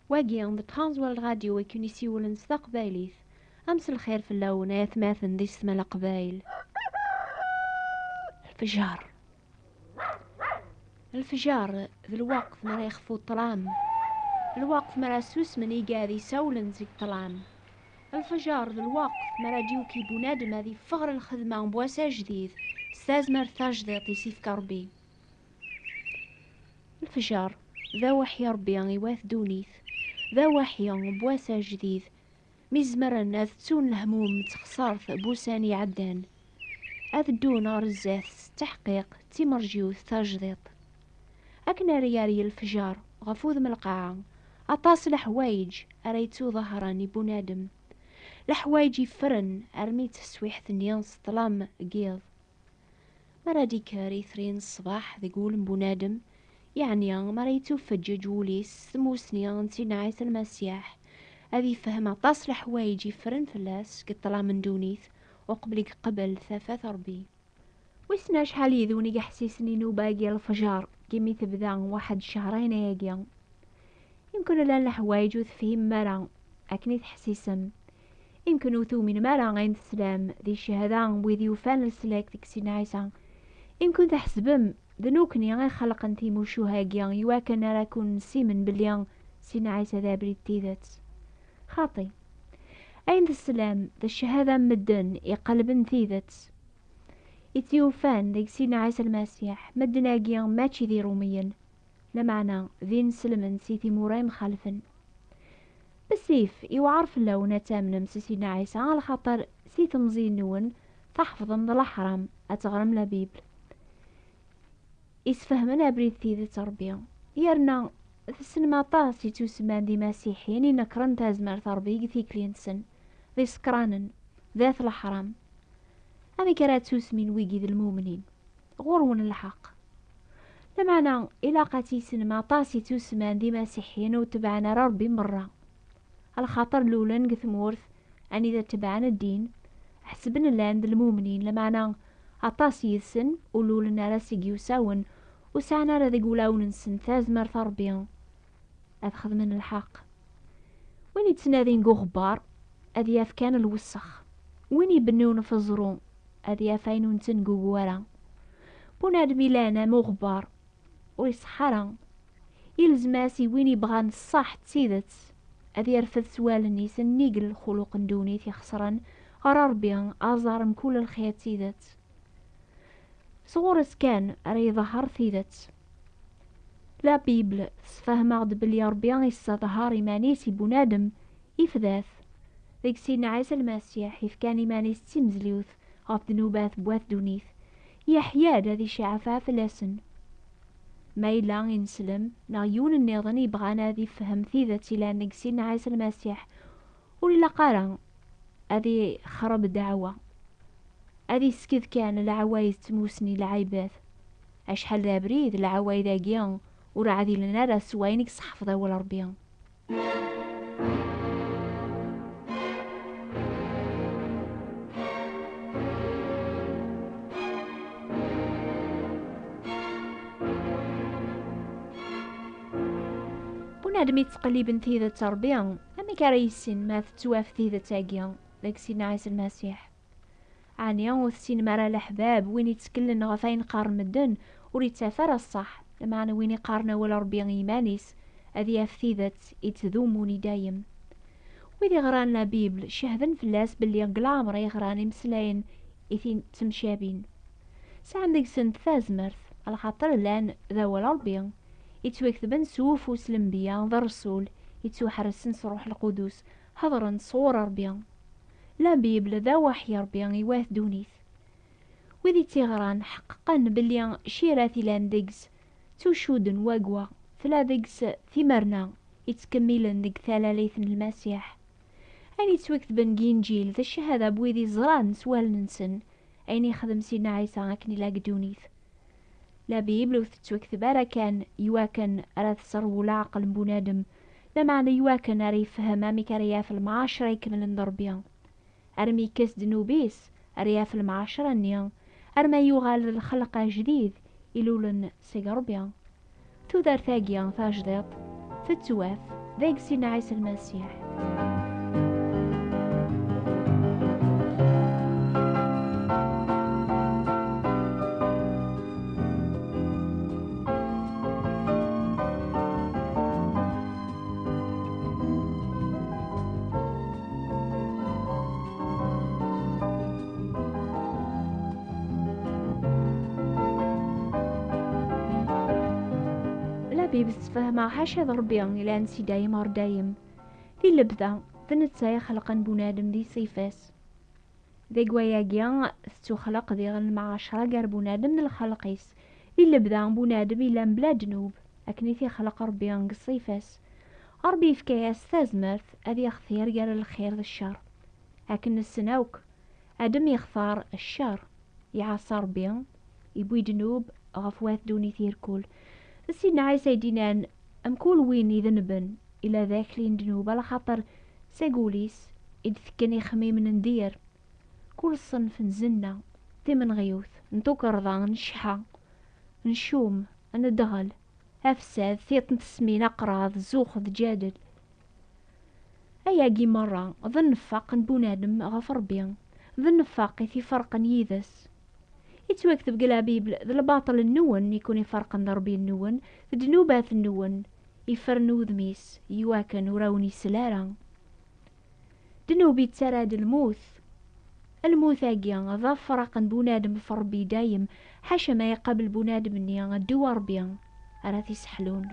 واقي عند ترانزوال راديو يكون يسيولن ستقبايليث أمس الخير في اللون يثماثن دي اسم القبايل. الفجار الفجار ذي الوقت ما يخفو الطلام، الوقت ما سوس من يقاذي سولن زي الطلام. الفجار ذي الوقت ما جيوكي بنادم هذي فغر الخدمة بواسع جديد استازمر ثاجديط يسيف كربي. الفجار ذا وحي ربي يواث دونيث، ذا وحي بواسع جديد مزمرن أذ تسون الهموم تخسارث بوساني عدان أذ دون رزاث تحقيق تيمرجيوث تجديط. أكنا ريالي الفجار غفوذ من القاعة أطاس الحوايج أريتو ظهراني بنادم، الحوايج يفرن أرميت سويح ثنيانس ظلام قيض مرادي كاري ثرين الصباح ذقول بنادم، يعني مريتو فجج وليس ثموسني نعيس المسيح أذي فهم عطاس الحوايج يفرن فلاس قطلا من دونيث وقبلك قبل ثافات ربي. ويسنا شحال يذوني حسيسني نو باقي الفجار كيمي تبدا واحد شهرين ياقيا، يمكن لان الحوايج وتفهم مرا أكني تحسيسم، يمكن وثو من مرا غين تسلام ذي الشهادة وذي وفان السلاك تكسين عيسى، يمكن تحسبم ذنوكني غير خلق انتي موشو هاقيا يواكن راكون نسيمن بليان سين عيسى ذا بريتيذات خاطي أين ذا السلام ذا الشهادة مدن يقلبن ثيذت إثيوفان ذيك سينا عيسى المسيح مدن أجيان ماتشي ذي روميا لمعنى ذي نسلمن سيتي موراي خالفن بسيف يوعرف اللون تامن مسينا عيسى على خاطر سيت مزين نون تحفظ من الحرام أتغرم لا بيبل إسفهمنا بريد ثيذة تربية يرنا السينما طاسي توسمان دي مسيحيين نكرن تازمر تربي في كلينسن ذي سكرانن ذات الحرام هذي كرات توسمين ويجي ذي المؤمنين غورون الحق لمعنى إلاقاتي سينما طاسي توسمان دي مسيحيين وتبعنا ربي مرة الخاطر لولن قثمورث أن إذا تبعنا الدين حسبنا لاند المؤمنين لمعنى أطاسي يسن ولولن راسي يساون وسعنا رذي قولاون نسن ثازمر تربية أخذ من الحق وين يتنادين غبار أذي أفكان الوسخ وين يبنون في الزرون أذي أفاينون تنقو ورا بنادمي لانا مغبار ويسحرا يلزماسي وين يبغان الصح تسيدت أذي يرفض سوال النيس النيقل الخلق دوني تيخسرن غرار بيان أزار كل الخير تسيدت صغور كان ري ظهر ثيدت لا بيبل سفهم عقد بلي ربيان يستظهر إيمانيسي بنادم إفذاث ذيك سينا عيسى المسيح يفكان إيمانيس تيمزليوث غف ذنوبات بواث دونيث يحياد هذي شعفا فلاسن ما إلا ينسلم نغيون النظن يبغانا ذي فهم ثيذتي لأن ذيك سينا عيسى المسيح ولا قارن هذي خرب الدعوة هذي سكذ كان العوايز تموسني العيبات أشحال ذا بريد العوايد أجيان ورعدي لنا را سوينك صحفظة ولا ربيان. بنادم يتقلب ثيذة تربيان أمي كاريسين ما تتواف ثيذة تاقيان ذاك سينا عيسى المسيح عنيا وثسين مرا الأحباب وين يتكلن غفاين قارن مدن وريتسافر الصح لمعنى وين يقارن ولا ربيان إيمانيس أذي أفثيذت يتذوموني دايم ويدي غران لا بيبل شهدن فلاس باللي قلام ري غراني مسلاين إثين تمشابين ساعن ديك سن ثازمرث على خاطر لان ذا ولا ربيان يتوكتبن سوف وسلم بيان ذا الرسول يتوحرسن صروح القدوس هضرن صور ربيان لا بيبل ذا وحي ربيان يواث دونيث وذي تيغران حققا باللي شيراتي لان ديكس توشودن واقوا ثلا ديكس ثمرنا يتكملن ديك ثلاليث المسيح أين يتوكتبن جينجيل ذا الشهادة بويذي زران سوال ننسن أين يخدم سينا عيسى أكني لاق دونيث لا بيبل وتتوكتب كان يواكن أراث سرو العقل بنادم لمعنى يواكن أري فهم أمي كرياف المعاشرة يكمل ضربيان أرمي كاس دنوبيس أرياف المعاشرة نيان أرما يغال الخلق جديد إلولن سيقربيان تودار ثاقيان ثاجديط تتواف ذاك سيدنا عيسى المسيح. لا بيبس فهمها حاشا ضربي إلا نسي دايم ار دايم في اللبدا تنتسايا خلقا بنادم دي صيفاس ذي قواياقيا تخلق دي المعاشرة قار بنادم من الخلقيس في اللبدا بنادم إلا بلا جنوب أكنيتي خلق ربي نقصيفاس ربي فكاياس تازمرت أذي اختيار قال الخير ذا الشر لكن السناوك أدم يختار الشر يعصى ربي يبوي جنوب غفوات دوني تيركول سيدنا عيسى يدينان أم كل وين يذنبن إلى ذاك لين جنوب على خاطر ساقوليس إذ ثكني خميم ندير كل صنف نزنا تمن غيوث نتوكرضا نشحا نشوم ندغل أفساد ثيط نتسمين أقراض زوخ جادل أياقي مرة ظن فاق بنادم غفر بيان ظن فاق في فرق يذس يتوكتب قلا بيبل ذا الباطل النون يكون يفرق ضربي النون ذنوبات النون يفرنو ذميس يواكن وراوني سلارا دنوبي تسراد الموت أجيان ذا فرق بنادم فربي دايم حاشا ما يقابل بنادم نيان دوار بيان أراتي سحلون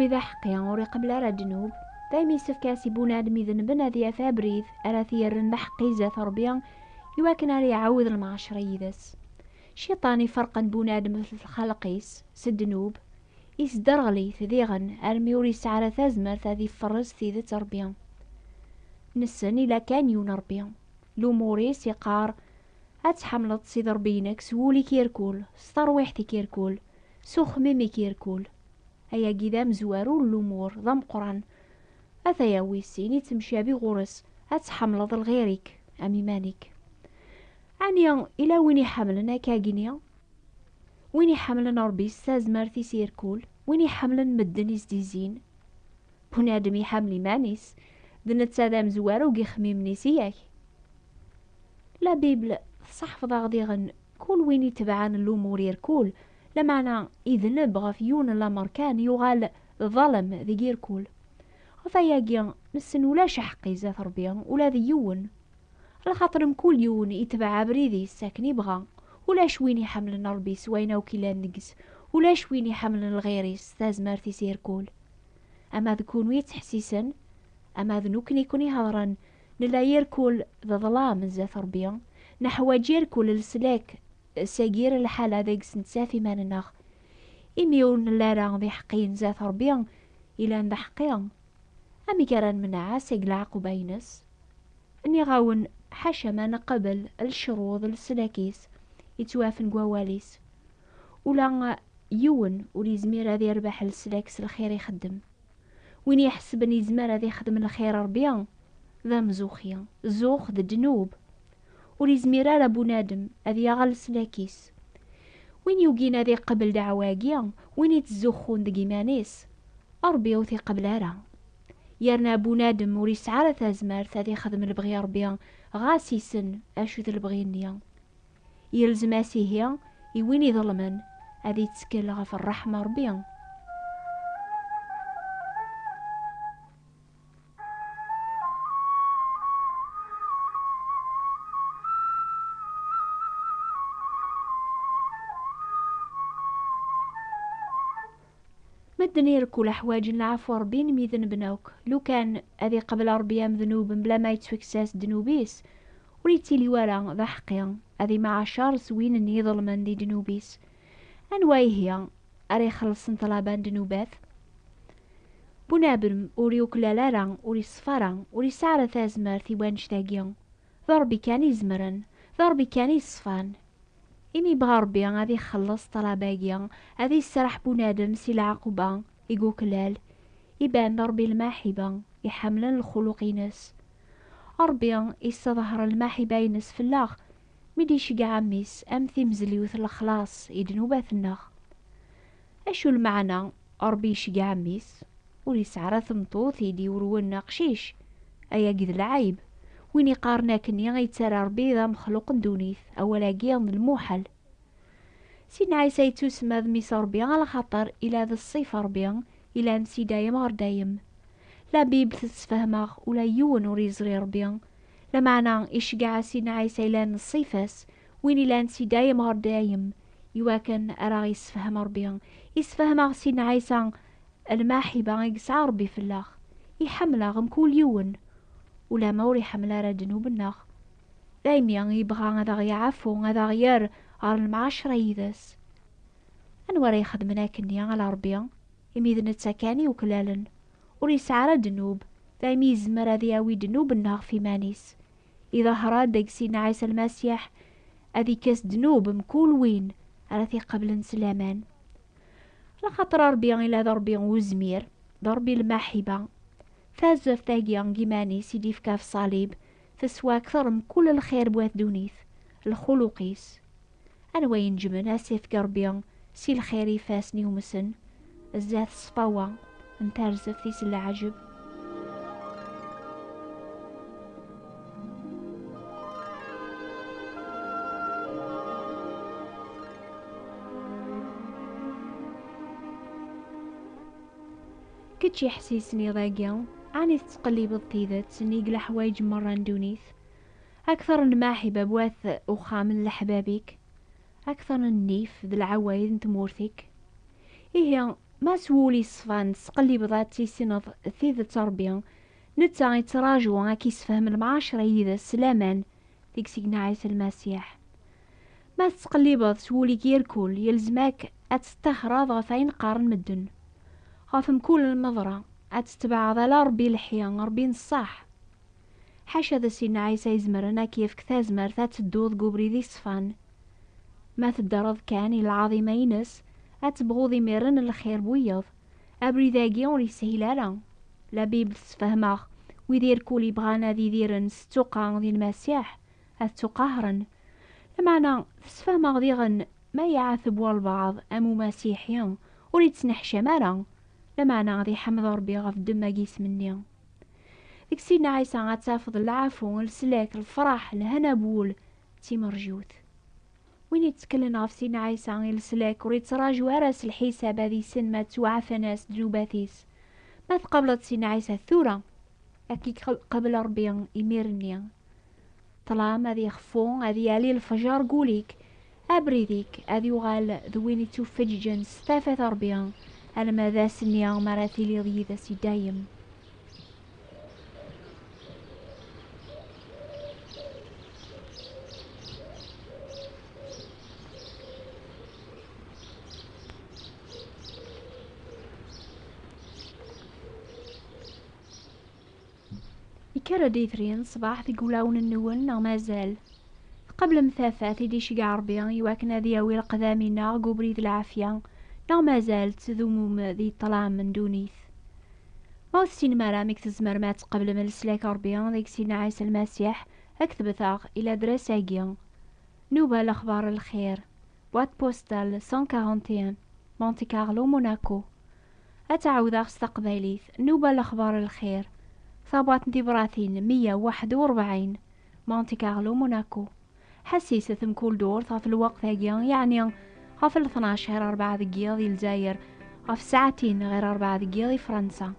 ربي ذا حقيا وري قبل راه جنوب دايما يسفكاسي بنادم يذنبن هذي أثابريث أراثي يرن بحقي زات ربيا يواكن علي يعوذ المعاشرة يذس شيطاني فرقا بنادم في الخلقيس سدنوب يسدرغلي ثذيغن أرمي وري سعرة ثازمر ثذي فرس ثيذة ربيا نسن إلا كان يون ربيا لوموريس يقار أتحملت سيد ربينك سولي كيركول سترويحتي كيركول سوخ ميمي كيركول هيا قدام زوارو الأمور ضم قران أثيا ويسيني تمشي بغرس أتحملض الغيرك أمي مانك عنيا إلى ويني حملنا كاقنيا ويني حملنا ربي ستاز مارتي سيركول ويني حملن مدن يزديزين بنادمي حملي مانيس دنت سادام زوارو قي خميمني سياك لا بيبل صح غن كل وين يتبعان الأمور يركول لمعنى إذن بغى فيون لامركان يغال ظلم ذي يركول غفاياقيا نسن ولا شحقي زات ربيا ولا ذي يون على خاطر مكل يون يتبع بريدي الساكن يبغى ولا شويني حمل ربي سوينا وكلا نقس ولا شويني حمل الغيري ستاز مارتي سيركول أما ذكون ويتحسيسا أما ذنوكن يكون يهضرن نلا يركول ذا ظلام زات ربيا نحواج يركول السلاك ساقير الحالة ذاك سنتسافي مانناخ إميون لارا ذي حقين زات ربيا إلا ذا حقيا أمي كران من عاسق العقو بينس أني غاون حاشا ما نقبل الشروط السلاكيس يتوافن قواليس ولا يون ولي زمير هذي يربح السلاكس الخير يخدم وين يحسب أني زمير هذي يخدم الخير ربيا ذا مزوخيا زوخ ذا جنوب ولي زمير على بنادم هذي يغل سلاكيس وين يوقينا ذي قبل دعواقيا وين يتزوخون ذي مانيس أربي وثي قبل هرا يرنا بنادم وريس على ثازمار ثادي خدم البغي ربيا غاسي سن أشو ذي البغينيا يلزم أسيهيا يوين يظلمن هذي تسكل غف الرحمة ربيا مدني ركول حواج العفو ربين ميذن بناوك لو كان هذي قبل ربيا ذنوب بلا ما يتفكساس دنوبيس وليتي لي ورا ذا حقيا هذي مع شار سوين اني ظلمن دي دنوبيس انواي هي اري خلصن طلبان دنوبات بنابرم وري وكلالارا وري صفارا وري سعر ثازمار ثيوان شتاقيا ضربي كان يزمرن ضربي كان يصفان. إمي بغا ربي غادي يخلص طلباقيا، غادي يسرح بنادم سي العقوبة يقوكلال، يبان ربي الماحبة يحملن الخلق ينس. ربي يستظهر الماحبة ينس في اللاخ ميديش كاع عميس أمثي مزليوث الخلاص يدنوبات النخ. أشو المعنى ربي يشقى عميس وليسعرا ثمطوث يدي ورون قشيش أيا قد العيب وين يقارنا كني غيتسرى ربي ذا مخلوق دونيث أولا قيام الموحل. سيدنا عيسى يتسمى ذميس ربي على خاطر إلى ذا الصيف ربي إلى نسي دايم غير دايم، لا بيبل تتفهمغ ولا يون وريزغي ربي، لا معنى إشقع سيدنا عيسى إلى الصيفاس وين إلى نسي دايم غير دايم يواكن أرى يسفهم ربي، يسفهم سيدنا عيسى الماحبة يقسع ربي في اللاخ يحملها كل يون ولا ما وري حملها راه دنوب الناخ. دايما يبغى هذا يعفو هذا غير على المعاشرة يدس أنوار يخدمنا كنيا على ربي يميذ نتسكاني وكلالن وريس على دنوب دايما يزمر هذي أوي دنوب الناخ في مانيس. إذا هراد داك سيدنا عيسى المسيح أذي كاس دنوب مكول وين أراثي قبل سلامان. لخاطر ربي إلا ضربي وزمير ضربي الماحبة فازف تاقيا كيماني سيدي في كاف صليب تسوى أكثر من كل الخير بواث دونيث الخلوقيس. أنا وين جمن أسيف قربي سي الخير يفاسني ومسن الزاث صفاوة انترزف ثيس العجب. كتشي حسيسني ضاقيا عني تتقلب الطيدة تسنيق لحوايج مرة ندونيث أكثر الماحبة بواث أخام لحبابيك أكثر النيف ذي العوايد نتمورثك. إيه ما سولي صفان تقلب ذات تيسينض ثيذ تربية نتا يتراجو غاكيس فهم المعاشرة يذا سلامان ديك سيدنا عيسى المسيح. ما تقلب سولي كيركول يلزماك أتستخرض غفاين قارن مدن غاف مكول المضرة أتتبع ذا ربي الحيا ربي نصاح. حاشا ذا سيدنا عيسى يزمرنا كيف كثازمر ذات الدوض قبري ذي صفان ما تدرض كان العظيمة ينس أتبغو ذي ميرن الخير بويض أبري ذاقيا وريسهيلا لا بيبل تفهماغ ويدير كولي بغانا ذي ديرن ستوقع ذي المسيح أتقهرن لمعنى تسفهماغ ذي غن ما يعاثب والبعض أمو مسيحيان وريتسنح شمالا لمعنى غادي حمد ربي غف دما قيس مني. ديك سيدنا عيسى غتافض العفو السلاك الفرح الهنا بول تيمرجوث وين يتكلن غف سيدنا عيسى السلاك وريتراجو راس الحساب هذي سن ما توعف ناس دنوباتيس ما تقبلت سيدنا عيسى الثورة أكي قبل ربي يميرني طلام هذي يخفون هذي يالي الفجار قوليك أبريديك هذي يغال ذويني توفججن ستافة ربي أنا ماذا سنيا مراتي لي ضيذا سي دايم. يكرا ديثرين صباح في قولاون النون مازال قبل مثافات يديش قاع ربي يواكنا ذياوي القدامينا قبريد العافية مازال تذوموم ذي طلع من دونيث ما وثين مرامك تزمر مات قبل من السلاك ربي ذيك سيدنا عيسى المسيح أكتبثاغ إلى دراساقيا نوبة الأخبار الخير بوات بوستال 141 مونتي كارلو موناكو. أتعوذاغ استقباليث نوبة الأخبار الخير ثابوات نتيبراثين 141 مونتي كارلو موناكو. حسيسة مكول دور في الوقت يعني غاف 12 غير 4 دقيقة ديال الجزائر غاف ساعتين غير 4 دقيقة ديال فرنسا.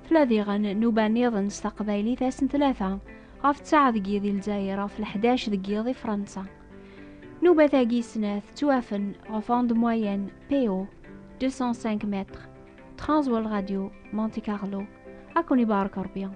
ثلاثي غن نوبة نيضن استقبالي ثاسن 3 غاف 9 دقيقة ديال الجزائر غاف 11 دقيقة ديال فرنسا. نوبة ثاقي سناث توافن غفان دو موين بيو 205 متر ترانزوال راديو مونتي كارلو. أكوني بارك ربيان.